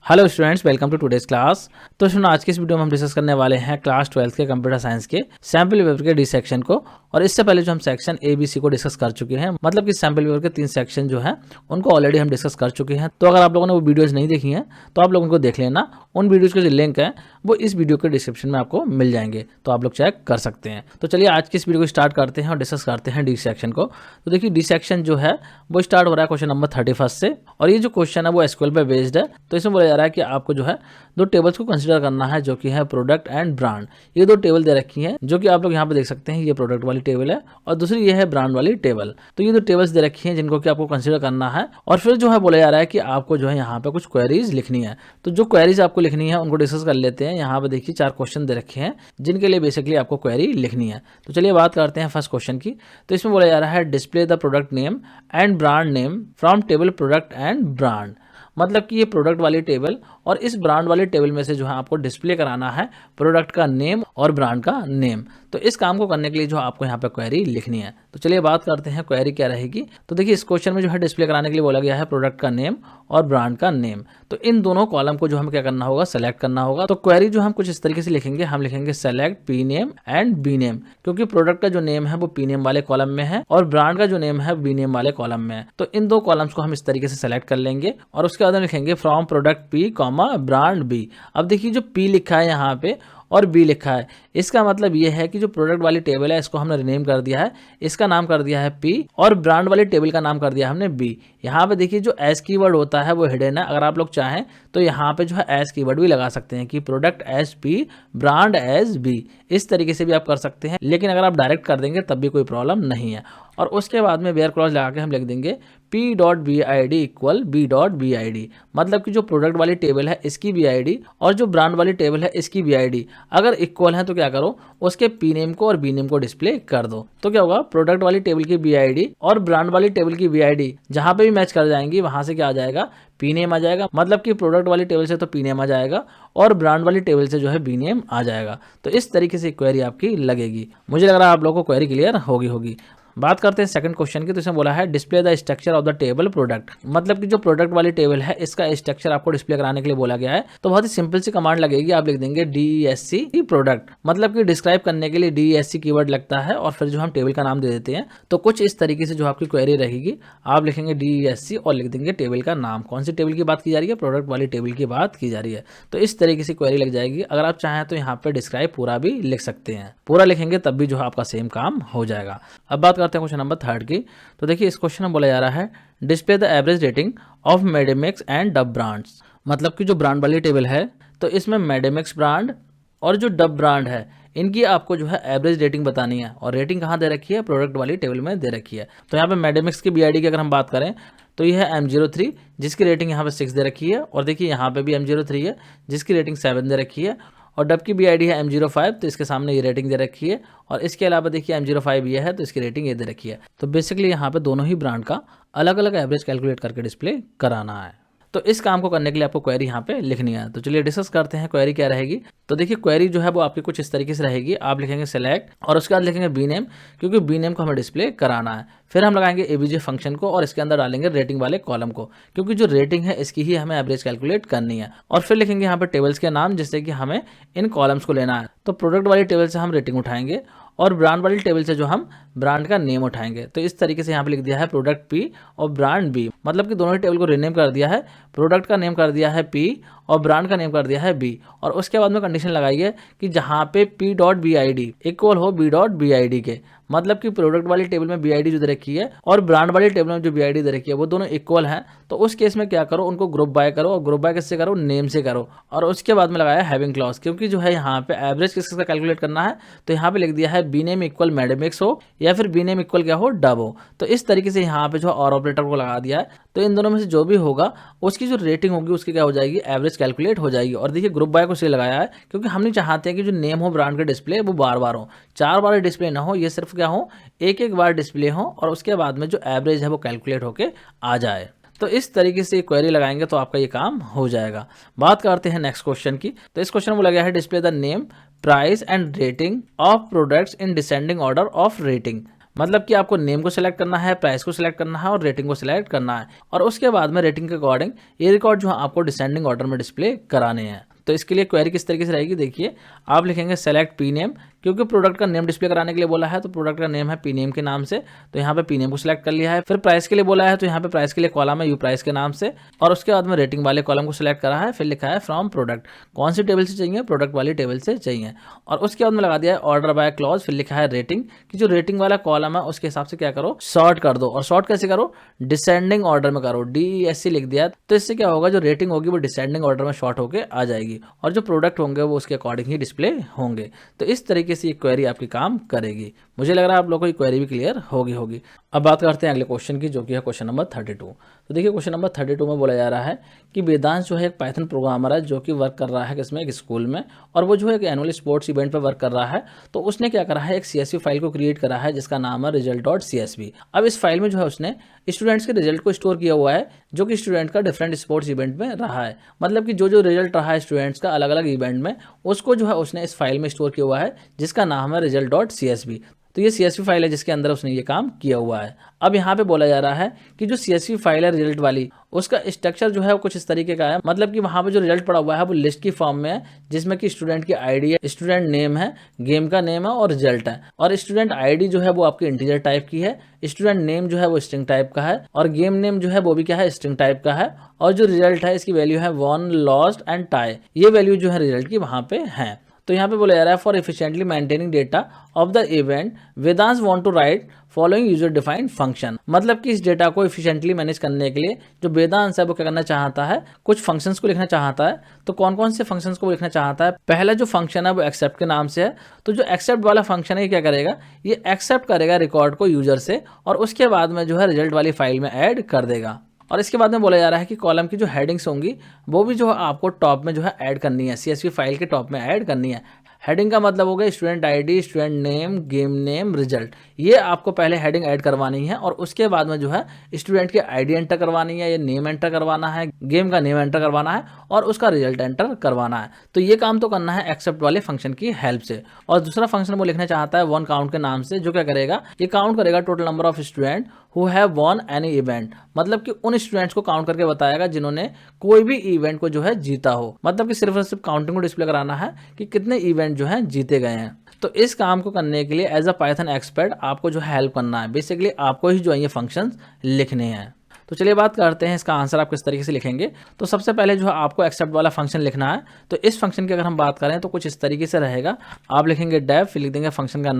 Hello students, welcome to today's class. तो सुनो, आज की इस वीडियो में हम डिस्कस करने वाले हैं क्लास 12 के कंप्यूटर साइंस के सैम्पल पेपर के डी सेक्शन को। और इससे पहले जो हम सेक्शन ए बी सी को डिस्कस कर चुके हैं, मतलब कि सैम्पल पेपर के 3 सेक्शन जो हैं उनको ऑलरेडी हम डिस्कस कर चुके हैं। तो अगर आप लोगों ने वो वीडियोज़ नहीं देखी हैं तो आप लोग उनको देख लेना। उन वीडियोज़ के जो लिंक है वो इस वीडियो के डिस्क्रिप्शन में आपको मिल जाएंगे, तो आप लोग चेक कर सकते हैं। तो चलिए आज की इस वीडियो को स्टार्ट करते हैं और डिस्कस करते हैं डी सेक्शन को। तो देखिए, डी सेक्शन जो है वो स्टार्ट हो रहा है क्वेश्चन नंबर 31 से, और ये जो क्वेश्चन है वो एसक्यूएल पे बेस्ड है। तो इसमें बोला जा रहा है कि आपको जो है दो टेबल्स को कंसीडर करना है, जो कि है प्रोडक्ट एंड ब्रांड। ये दो टेबल दे रखी हैं, जो कि आप लोग यहाँ पे देख सकते हैं। ये प्रोडक्ट वाली टेबल है और दूसरी ये है ब्रांड वाली टेबल। तो ये दो टेबल्स दे रखी हैं जिनको कि आपको कंसीडर करना है। और फिर जो है बोला जा रहा है कि आपको जो है यहाँ पे कुछ क्वेरीज लिखनी है। तो जो क्वेरीज आपको लिखनी है उनको डिस्कस कर लेते हैं। यहाँ पे देखिए 4 क्वेश्चन दे रखे हैं जिनके लिए बेसिकली आपको क्वेरी लिखनी है। तो चलिए बात करते हैं फर्स्ट क्वेश्चन की। तो इसमें बोला जा रहा है display the product name and brand name from table product and brand. मतलब कि ये प्रोडक्ट वाली टेबल और इस ब्रांड वाली टेबल में से जो है आपको डिस्प्ले कराना है प्रोडक्ट का नेम और ब्रांड का नेम। तो इस काम को करने के लिए जो आपको यहाँ पे क्वेरी लिखनी है। तो चलिए बात करते हैं क्वेरी क्या रहेगी। तो देखिए, इस क्वेश्चन में जो है डिस्प्ले कराने के लिए बोला गया है प्रोडक्ट का नेम और ब्रांड का नेम। तो इन दोनों कॉलम को जो हमें क्या करना होगा, सेलेक्ट करना होगा। तो क्वेरी जो हम कुछ इस तरीके से लिखेंगे, हम लिखेंगे select P name and B name, क्योंकि प्रोडक्ट का जो नेम है वो पी नेम वाले कॉलम में है और ब्रांड का जो नेम है बी नेम वाले कॉलम में है। तो इन दो कॉलम्स को हम इस तरीके से सेलेक्ट कर लेंगे और उसके बाद हम लिखेंगे from product P comma brand B. अब देखिए, जो पी लिखा है यहाँ पे और बी लिखा है, इसका मतलब ये है कि जो प्रोडक्ट वाली टेबल है इसको हमने रिनेम कर दिया है, इसका नाम कर दिया है पी और ब्रांड वाली टेबल का नाम कर दिया हमने बी। यहाँ पे देखिए जो एस कीवर्ड होता है वो हिडन है। अगर आप लोग चाहें तो यहाँ पे जो है एस कीवर्ड भी लगा सकते हैं कि product as P brand as B. इस तरीके से भी आप कर सकते हैं, लेकिन अगर आप डायरेक्ट कर देंगे तब भी कोई प्रॉब्लम नहीं है। और उसके बाद में वेयर क्लॉज लगा के हम लिख देंगे P dot B I D equal B dot B I D. मतलब कि जो प्रोडक्ट वाली टेबल है इसकी बी आई डी और जो ब्रांड वाली टेबल है इसकी बी आई डी अगर इक्वल है तो क्या करो, उसके पी नेम को और बी नेम को डिस्प्ले कर दो। तो क्या होगा, प्रोडक्ट वाली टेबल की बी आई डी और ब्रांड वाली टेबल की बी आई डी जहां पे भी मैच कर जाएंगी वहां से क्या आ जाएगा, पी नेम आ जाएगा। मतलब कि प्रोडक्ट वाली टेबल से तो पी नेम आ जाएगा और ब्रांड वाली टेबल से जो है बी नेम आ जाएगा। तो इस तरीके से क्वेरी आपकी लगेगी। मुझे लग रहा है आप लोगों को क्वेरी क्लियर होगी। बात करते हैं सेकंड क्वेश्चन की। तो इसमें बोला है display the structure of the table product. मतलब कि जो प्रोडक्ट वाली टेबल है इसका स्ट्रक्चर आपको डिस्प्ले कराने के लिए बोला गया है। तो बहुत ही सिंपल सी कमांड लगेगी, आप लिख देंगे DESC प्रोडक्ट। मतलब कि डिस्क्राइब करने के लिए DESC कीवर्ड लगता है और फिर जो हम टेबल का नाम दे देते हैं। तो कुछ इस तरीके से जो आपकी क्वेरी रहेगी, आप लिखेंगे DESC और लिख देंगे टेबल का नाम। कौन सी टेबल की बात की जा रही है, प्रोडक्ट वाली टेबल की बात की जा रही है। तो इस तरीके से क्वेरी लग जाएगी। अगर आप चाहें तो यहाँ पे डिस्क्राइब पूरा भी लिख सकते हैं, पूरा लिखेंगे तब भी जो है आपका सेम काम हो जाएगा। अब बात करते हैं क्वेश्चन नंबर 3 की। तो देखिए, इस क्वेश्चन में बोला जा रहा है display the average rating of medemics and dub brands. मतलब कि जो ब्रांड वाली टेबल है तो इसमें मेडेमिक्स ब्रांड और जो डब ब्रांड है इनकी आपको जो है एवरेज रेटिंग बतानी है। और रेटिंग कहाँ दे रखी है, प्रोडक्ट वाली टेबल में दे रखी है। तो यहाँ पे मेडेमिक्स की BID की अगर हम बात करें तो ये है M03 जिसकी रेटिंग यहाँ पे 6 दे रखी है। और देखिए यहाँ पे भी M03 है जिसकी रेटिंग 7 दे रखी है। और डब की BID है M05, तो इसके सामने ये रेटिंग दे रखी है। और इसके अलावा देखिए M05 ये है तो इसकी रेटिंग ये दे रखी है। तो बेसिकली यहाँ पे दोनों ही ब्रांड का अलग अलग एवरेज कैलकुलेट करके डिस्प्ले कराना है। तो इस काम को करने के लिए आपको क्वेरी यहाँ पे लिखनी है। तो चलिए डिस्कस करते हैं क्वेरी क्या रहेगी। तो देखिए, क्वेरी जो है वो आपकी कुछ इस तरीके से रहेगी। आप लिखेंगे सेलेक्ट और उसके बाद लिखेंगे बी नेम, क्योंकि बी नेम को हमें डिस्प्ले कराना है। फिर हम लगाएंगे ABJ फंक्शन को और इसके अंदर डालेंगे रेटिंग वाले कॉलम को, क्योंकि जो रेटिंग है इसकी ही हमें एवरेज कैलकुलेट करनी है। और फिर लिखेंगे यहाँ पे टेबल्स के नाम, जिससे कि हमें इन कॉलम्स को लेना है। तो प्रोडक्ट वाली टेबल से हम रेटिंग उठाएंगे और ब्रांड वाली टेबल से जो हम ब्रांड का नेम उठाएंगे। तो इस तरीके से यहाँ पे लिख दिया है प्रोडक्ट P और ब्रांड B। मतलब कि दोनों ही टेबल को रीनेम कर दिया है, प्रोडक्ट का नेम कर दिया है P और ब्रांड का नेम कर दिया है B। और उसके बाद में कंडीशन लगाई है कि जहाँ पे P.BID इक्वल हो B.BID के। मतलब कि प्रोडक्ट वाली टेबल में BID जो दे रखी है और ब्रांड वाली टेबल में जो BID दे रखी है वो दोनों इक्वल हैं। तो उस केस में क्या करो, उनको ग्रुप बाय करो। और ग्रुप बाय किससे करो, नेम से करो। और उसके बाद में लगाया हैविंग क्लॉज, क्योंकि जो है यहाँ पे एवरेज किसका कैलकुलेट करना है। तो यहाँ पे लिख दिया है बी नेम इक्वल मेडेमिक्स हो या फिर बी नेम इक्वल क्या हो, डब हो। तो इस तरीके से यहाँ पे जो और ऑपरेटर को लगा दिया है। तो इन दोनों में से जो भी होगा उसकी जो रेटिंग होगी उसकी क्या हो जाएगी, एवरेज कैलकुलेट हो जाएगी। और देखिए, ग्रुप बाय को इसलिए लगाया है क्योंकि हम नहीं चाहते हैं कि जो नेम हो ब्रांड का डिस्प्ले वो बार बार हो, 4 बार डिस्प्ले ना हो, ये सिर्फ क्या हो, एक बार डिस्प्ले हो और उसके बाद में जो एवरेज है वो कैलकुलेट होके आ जाए। तो इस तरीके से क्वेरी लगाएंगे तो आपका ये काम हो जाएगा। बात करते हैं नेक्स्ट क्वेश्चन की। तो इस क्वेश्चन में बोला गया है display the name, price and rating of products in descending order of rating. मतलब कि आपको नेम को सिलेक्ट करना है, प्राइस को सिलेक्ट करना है और रेटिंग को सिलेक्ट करना है, और उसके बाद में रेटिंग के अकॉर्डिंग ये रिकॉर्ड जो है आपको डिसेंडिंग ऑर्डर में डिस्प्ले कराने हैं। तो इसके लिए क्वेरी किस तरीके से रहेगी, देखिए आप लिखेंगे सेलेक्ट पी नेम, क्योंकि प्रोडक्ट का नेम डिस्प्ले कराने के लिए बोला है तो प्रोडक्ट का नेम है पी नेम के नाम से, तो यहाँ पे पी नेम को सिलेक्ट कर लिया है। फिर प्राइस के लिए बोला है तो यहाँ पे प्राइस के लिए कॉलम है यू प्राइस के नाम से, और उसके बाद में रेटिंग वाले कॉलम को सिलेक्ट करा है। फिर लिखा है फ्रॉम प्रोडक्ट, कौन सी टेबल से चाहिए, प्रोडक्ट वाली टेबल से चाहिए, और उसके बाद में लगा दिया है ऑर्डर बाय क्लॉज। फिर लिखा है रेटिंग कि जो रेटिंग वाला कॉलम है उसके हिसाब से क्या करो, सॉर्ट कर दो, और सॉर्ट कैसे करो, डिसेंडिंग ऑर्डर में करो, DESC लिख दिया। तो इससे क्या होगा, जो रेटिंग होगी वो डिसेंडिंग ऑर्डर में शॉर्ट होकर आ जाएगी, और जो प्रोडक्ट होंगे वो उसके अकॉर्डिंग ही डिस्प्ले होंगे। तो इस तरीके से ये क्वेरी आपकी काम करेगी। मुझे लग रहा है आप लोगों को ये क्वेरी भी क्लियर होगी। अब बात करते हैं अगले क्वेश्चन की, जो कि है क्वेश्चन नंबर 32। तो देखिए क्वेश्चन नंबर 32 में बोला जा रहा है कि वेदांश जो है एक पाइथन प्रोग्रामर है जो कि वर्क कर रहा है किसमें, एक स्कूल में, और वो जो है एक एनुअल स्पोर्ट्स इवेंट पर वर्क कर रहा है। तो उसने क्या करा है, एक CSV फाइल को क्रिएट करा है जिसका नाम है result.csv। अब इस फाइल में जो है उसने स्टूडेंट्स के रिजल्ट को स्टोर किया हुआ है, जो कि स्टूडेंट का डिफरेंट स्पोर्ट्स इवेंट में रहा है। मतलब कि जो जो रिजल्ट रहा है स्टूडेंट्स का अलग अलग इवेंट में, उसको जो है उसने इस फाइल में स्टोर किया हुआ है जिसका नाम है result.csv। तो ये CSV फाइल है जिसके अंदर उसने ये काम किया हुआ है। अब यहाँ पे बोला जा रहा है कि जो CSV फाइल है रिजल्ट वाली, उसका स्ट्रक्चर जो है वो कुछ इस तरीके का है। मतलब कि वहाँ पे जो रिजल्ट पड़ा हुआ है वो लिस्ट की फॉर्म में है, जिसमें कि स्टूडेंट की आईडी है, स्टूडेंट नेम है, गेम का नेम है और रिजल्ट है। और स्टूडेंट आईडी जो है वो आपकी इंटीजर टाइप की है, स्टूडेंट नेम जो है वो स्ट्रिंग टाइप का है, और गेम नेम जो है वो भी क्या है, स्ट्रिंग टाइप का है। और जो रिजल्ट है इसकी वैल्यू है वन, लॉस्ट एंड टाई, ये वैल्यू जो है रिजल्ट की वहाँ पे है। तो यहाँ पे बोला जा रहा है for efficiently maintaining data of the event Vedansh want to write following user defined function. मतलब कि इस डेटा को एफिशिएंटली मैनेज करने के लिए जो वेदांश है वो क्या करना चाहता है, कुछ फंक्शंस को लिखना चाहता है। तो कौन कौन से फंक्शंस को लिखना चाहता है, पहला जो फंक्शन है वो एक्सेप्ट के नाम से है। तो जो एक्सेप्ट वाला फंक्शन है ये क्या करेगा, ये एक्सेप्ट करेगा रिकॉर्ड को यूजर से, और उसके बाद में जो है रिजल्ट वाली फाइल में ऐड कर देगा। और इसके बाद में बोला जा रहा है कि कॉलम की जो हेडिंग्स होंगी वो भी जो है आपको टॉप में जो है ऐड करनी है, CSV फाइल के टॉप में ऐड करनी है। हेडिंग का मतलब हो गया student ID, student name, game name, result, ये आपको पहले हेडिंग ऐड करवानी है, और उसके बाद में जो है स्टूडेंट की आईडी एंटर करवानी है, ये नेम एंटर करवाना है, गेम का नेम एंटर करवाना है, और उसका रिजल्ट एंटर करवाना है। तो ये काम तो करना है एक्सेप्ट वाले फंक्शन की हेल्प से। और दूसरा फंक्शन वो लिखना चाहता है वन काउंट के नाम से, जो क्या करेगा, ये काउंट करेगा total number of student who have von any event. मतलब कि उन स्टूडेंट्स को काउंट करके बताएगा जिन्होंने कोई भी इवेंट को जो है जीता हो। मतलब कि सिर्फ और सिर्फ काउंटिंग को डिस्प्ले कराना है कि कितने इवेंट जो है जीते गए हैं। तो इस काम को करने के लिए एज अ पाइथन एक्सपर्ट आपको जो हेल्प करना है, बेसिकली आपको ही जो है ये फंक्शंस लिखने हैं। तो चलिए बात करते हैं इसका आंसर आप किस तरीके से लिखेंगे। तो सबसे पहले जो है आपको एक्सेप्ट वाला फंक्शन लिखना है। तो इस फंक्शन की अगर हम बात करें तो कुछ इस तरीके से रहेगा, आप लिखेंगे डेफ, फिर लिख देंगे फंक्शन का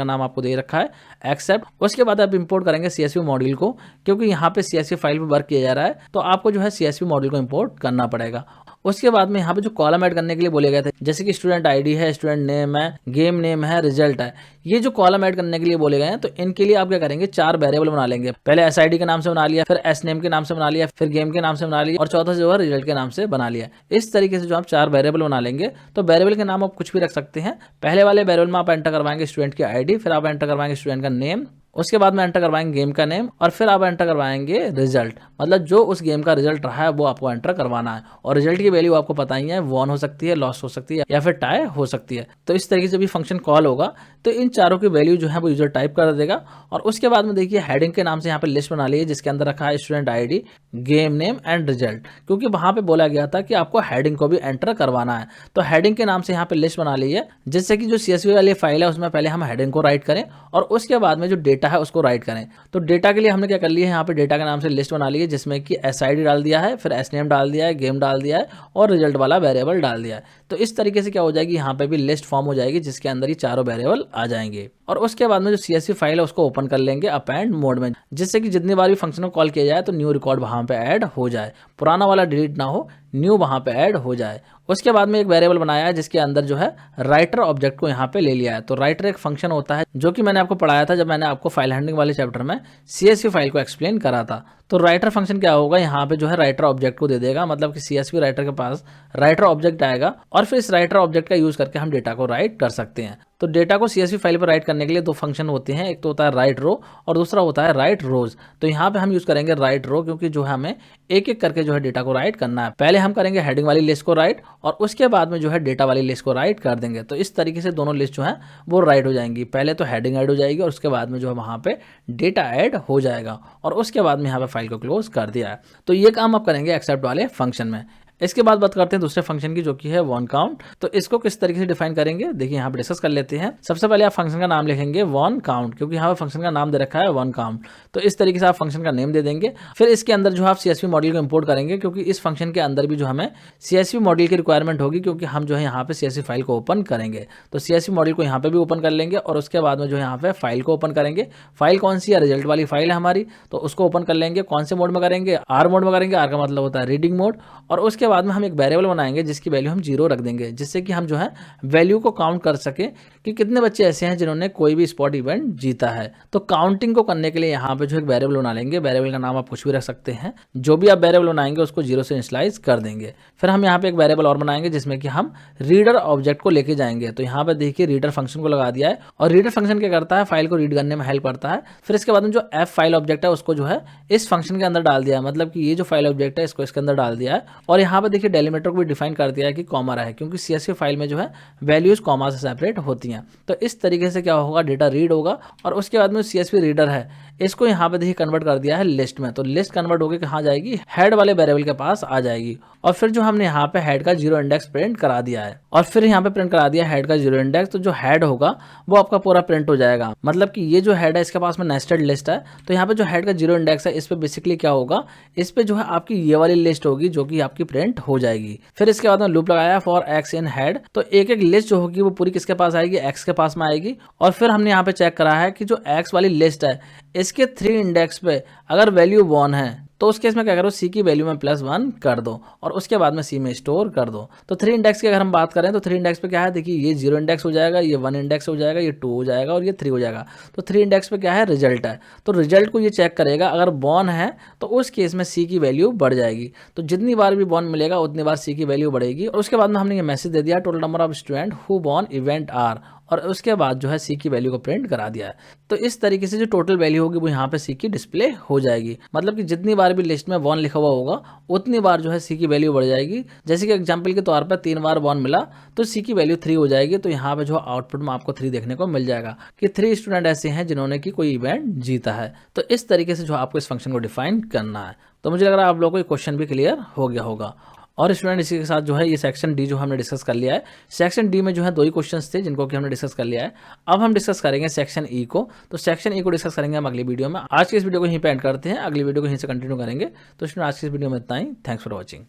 नाम आपको दे रखा है एक्सेप्ट। उसके बाद आप इंपोर्ट करेंगे CSV मॉड्यूल को, क्योंकि यहाँ पे CSV फाइल पर वर्क किया जा रहा है तो आपको जो है CSV मॉड्यूल को इंपोर्ट करना पड़ेगा। उसके बाद में यहाँ पे जो कॉलम ऐड करने के लिए बोले गए थे, जैसे कि स्टूडेंट आईडी है, स्टूडेंट नेम है, गेम नेम है, रिजल्ट है, ये जो कॉलम ऐड करने के लिए बोले गए हैं, तो इनके लिए आप क्या करेंगे, 4 वेरिएबल बना लेंगे। पहले SID के नाम से बना लिया, फिर S नेम के नाम से बना लिया, फिर गेम के नाम से बना लिया, और चौथा जो है रिजल्ट के नाम से बना लिया। इस तरीके से जो आप 4 वेरिएबल बना लेंगे, तो वेरिएबल के नाम आप कुछ भी रख सकते हैं। पहले वाले वेरिएबल में आप एंटर करवाएंगे स्टूडेंट की आईडी, फिर आप एंटर करवाएंगे स्टूडेंट का नेम, उसके बाद में एंटर करवाएंगे गेम का नेम, और फिर आप एंटर करवाएंगे रिजल्ट। मतलब जो उस गेम का रिजल्ट रहा है वो आपको एंटर करवाना है। और रिजल्ट की वैल्यू आपको पता ही है, वन हो सकती है, लॉस हो सकती है, या फिर टाई हो सकती है। तो इस तरीके से भी फंक्शन कॉल होगा तो इन चारों की वैल्यू जो है वो यूजर टाइप कर देगा। और उसके बाद में देखिए हेडिंग के नाम से यहाँ पे लिस्ट बना ली है, जिसके अंदर रखा है student ID, game name and result, क्योंकि वहां पे बोला गया था कि आपको हेडिंग को भी एंटर करवाना है। तो हेडिंग के नाम से यहाँ पे लिस्ट बना ली है, जिससे कि जो CSV वाली फाइल है उसमें पहले हम हेडिंग को राइट करें और उसके बाद में जो डेटा है उसको राइट करें। तो डेटा के लिए हमने क्या कर लिया है, यहाँ पे डेटा के नाम से लिस्ट बना ली है, जिसमें कि SID डाल दिया है, फिर S नेम डाल दिया है, गेम डाल दिया है, और रिजल्ट वाला वेरिएबल डाल दिया है। तो इस तरीके से क्या हो जाएगी, यहाँ पे भी लिस्ट फॉर्म हो जाएगी, जिसके अंदर ये चारों वेरिएबल आ जाएंगे। और उसके बाद में जो CSV फाइल है उसको ओपन कर लेंगे अपेंड मोड में, जिससे कि जितनी बार भी फंक्शन को कॉल किया जाए तो न्यू रिकॉर्ड वहां पे ऐड हो जाए, पुराना वाला डिलीट ना हो, न्यू वहां पे ऐड हो जाए। उसके बाद में एक वेरिएबल बनाया है जिसके अंदर जो है राइटर ऑब्जेक्ट को यहाँ पे ले लिया है। तो राइटर एक फंक्शन होता है जो कि मैंने आपको पढ़ाया था जब मैंने आपको फाइल हैंडलिंग वाले चैप्टर में CSV फाइल को एक्सप्लेन करा था। तो राइटर फंक्शन क्या होगा, यहाँ पे जो है राइटर ऑब्जेक्ट को दे देगा, मतलब कि CSV राइटर के पास राइटर ऑब्जेक्ट आएगा और फिर इस राइटर ऑब्जेक्ट का यूज करके हम डेटा को राइट कर सकते हैं। तो डेटा को CSV फाइल पर राइट करने के लिए दो फंक्शन होते हैं, एक तो होता है राइट रो और दूसरा होता है राइट रोज। तो यहाँ पे हम यूज करेंगे राइट रो, क्योंकि जो है हमें एक एक करके जो है डेटा को राइट करना है। पहले हम करेंगे हेडिंग वाली लिस्ट को राइट और उसके बाद में जो है डेटा वाली लिस्ट को राइट कर देंगे। तो इस तरीके से दोनों लिस्ट जो है वो राइट हो जाएंगी। पहले तो हेडिंग ऐड हो जाएगी और उसके बाद में जो है वहाँ पे डेटा ऐड हो जाएगा और उसके बाद में यहाँ पे फाइल को क्लोज कर दिया है। तो ये काम आप करेंगे एक्सेप्ट वाले फंक्शन में। इसके बाद बात करते हैं दूसरे फंक्शन की, जो कि है वन काउंट। तो इसको किस तरीके से डिफाइन करेंगे, देखिए यहाँ पे डिस्कस कर लेते हैं। सबसे पहले आप फंक्शन का नाम लिखेंगे वन काउंट, क्योंकि यहाँ पे फंक्शन का नाम दे रखा है वन काउंट। तो इस तरीके से आप फंक्शन का नेम दे देंगे। फिर इसके अंदर जो आप CSV मॉडल को इंपोर्ट करेंगे, क्योंकि इस फंक्शन के अंदर भी जो हमें CSV मॉडल की रिक्वायरमेंट होगी, क्योंकि हम जो है यहाँ पे CSV फाइल को ओपन करेंगे। तो CSV मॉडल को यहाँ पे भी ओपन कर लेंगे और उसके बाद में जो यहाँ पे फाइल को ओपन करेंगे। फाइल कौन सी है, रिजल्ट वाली फाइल है हमारी, तो उसको ओपन कर लेंगे। कौन से मोड में करेंगे, R मोड में करेंगे। R का मतलब होता है रीडिंग मोड। और उसके बाद में हम एक वेरिएबल बनाएंगे जिसकी वैल्यू हम 0 रख देंगे, जिससे कि हम जो है वैल्यू को काउंट कर सके कि कितने बच्चे ऐसे हैं जिन्होंने कोई भी स्पॉट इवेंट जीता है। तो काउंटिंग को करने के लिए यहाँ पे जो एक वेरिएबल बना लेंगे। वेरिएबल का नाम आप कुछ भी रख सकते हैं, जो भी आप वेरिएबल बनाएंगे उसको 0 से इनिशियलाइज कर देंगे। फिर हम यहाँ पे एक वेरिएबल और बनाएंगे जिसमें कि हम रीडर ऑब्जेक्ट को लेके जाएंगे। तो यहाँ पे देखिए रीडर फंक्शन को लगा दिया है और रीडर फंक्शन क्या करता है, फाइल को रीड करने में हेल्प करता है। फिर इसके बाद में जो एफ फाइल ऑब्जेक्ट है उसको जो है इस फंक्शन के अंदर डाल दिया है, मतलब कि ये जो फाइल ऑब्जेक्ट है इसको इसके अंदर डाल दिया है। और यहाँ पे देखिए डेलीमीटर को भी डिफाइन कर दिया है कि कॉमा है, क्योंकि CSV फाइल में जो है वैल्यूज कॉमा से सेपरेट होती हैं। तो इस तरीके से क्या होगा, डेटा रीड होगा और उसके बाद में CSV रीडर है इसको यहाँ पे देखिए कन्वर्ट कर दिया है लिस्ट में। तो लिस्ट कन्वर्ट होकर कहाँ जाएगी, हेड वाले वेरिएबल के पास आ जाएगी। और फिर जो हमने यहाँ पे हेड का 0 इंडेक्स प्रिंट करा दिया है और फिर यहाँ पे प्रिंट करा दिया हेड का 0 इंडेक्स। तो जो हेड होगा वो आपका पूरा प्रिंट हो जाएगा, मतलब कि ये जो हेड है इसके पास में नेस्टेड लिस्ट है। तो यहाँ पे जो हेड का 0 इंडेक्स है इस पे बेसिकली क्या होगा, इस पे जो है आपकी ये वाली लिस्ट होगी जो कि आपकी प्रिंट हो जाएगी। फिर इसके बाद में लूप लगाया फॉर x इन हेड। तो एक एक लिस्ट जो होगी वो पूरी किसके पास आएगी, x के पास में आएगी। और फिर हमने यहाँ पे चेक करा है कि जो x वाली लिस्ट है इसके 3 इंडेक्स पे अगर वैल्यू 1 है तो उस केस में क्या करो, C की वैल्यू में +1 कर दो और उसके बाद में C में स्टोर कर दो। तो 3 इंडेक्स की अगर हम बात करें तो 3 इंडेक्स पे क्या है, देखिए ये 0 इंडेक्स हो जाएगा, ये 1 इंडेक्स हो जाएगा, ये 2 हो जाएगा और ये 3 हो जाएगा। तो 3 इंडेक्स पे क्या है, रिजल्ट है। तो रिजल्ट को ये चेक करेगा, अगर बॉर्न है तो उस केस में C की वैल्यू बढ़ जाएगी। तो जितनी बार भी बॉर्न मिलेगा उतनी बार C की वैल्यू बढ़ेगी। और उसके बाद में हमने ये मैसेज दे दिया total number of student who born event are, और उसके बाद जो है C की वैल्यू को प्रिंट करा दिया है। तो इस तरीके से जो टोटल वैल्यू होगी वो यहाँ पे C की डिस्प्ले हो जाएगी, मतलब कि जितनी बार भी लिस्ट में 1 लिखा हुआ होगा उतनी बार जो है C की वैल्यू बढ़ जाएगी। जैसे कि एग्जांपल के तौर पर 3 बार 1 मिला तो C की वैल्यू 3 हो जाएगी। तो यहाँ पे जो आउटपुट में आपको 3 देखने को मिल जाएगा कि 3 स्टूडेंट ऐसे हैं जिन्होंने की कोई इवेंट जीता है। तो इस तरीके से जो आपको इस फंक्शन को डिफाइन करना है। तो मुझे लग रहा है आप लोगों को ये क्वेश्चन भी क्लियर हो गया होगा। और स्टूडेंट इसी के साथ जो है ये सेक्शन डी जो हमने डिस्कस कर लिया है। सेक्शन डी में जो है 2 ही क्वेश्चंस थे जिनको कि हमने डिस्कस कर लिया है। अब हम डिस्कस करेंगे सेक्शन ई को। तो सेक्शन ई को डिस्कस करेंगे हम अगली वीडियो में। आज की इस वीडियो को यहीं पे एंड करते हैं, अगली वीडियो को यहीं से कंटिन्यू करेंगे। तो स्टूडेंट आज की इस वीडियो में इतना ही। Thanks for watching.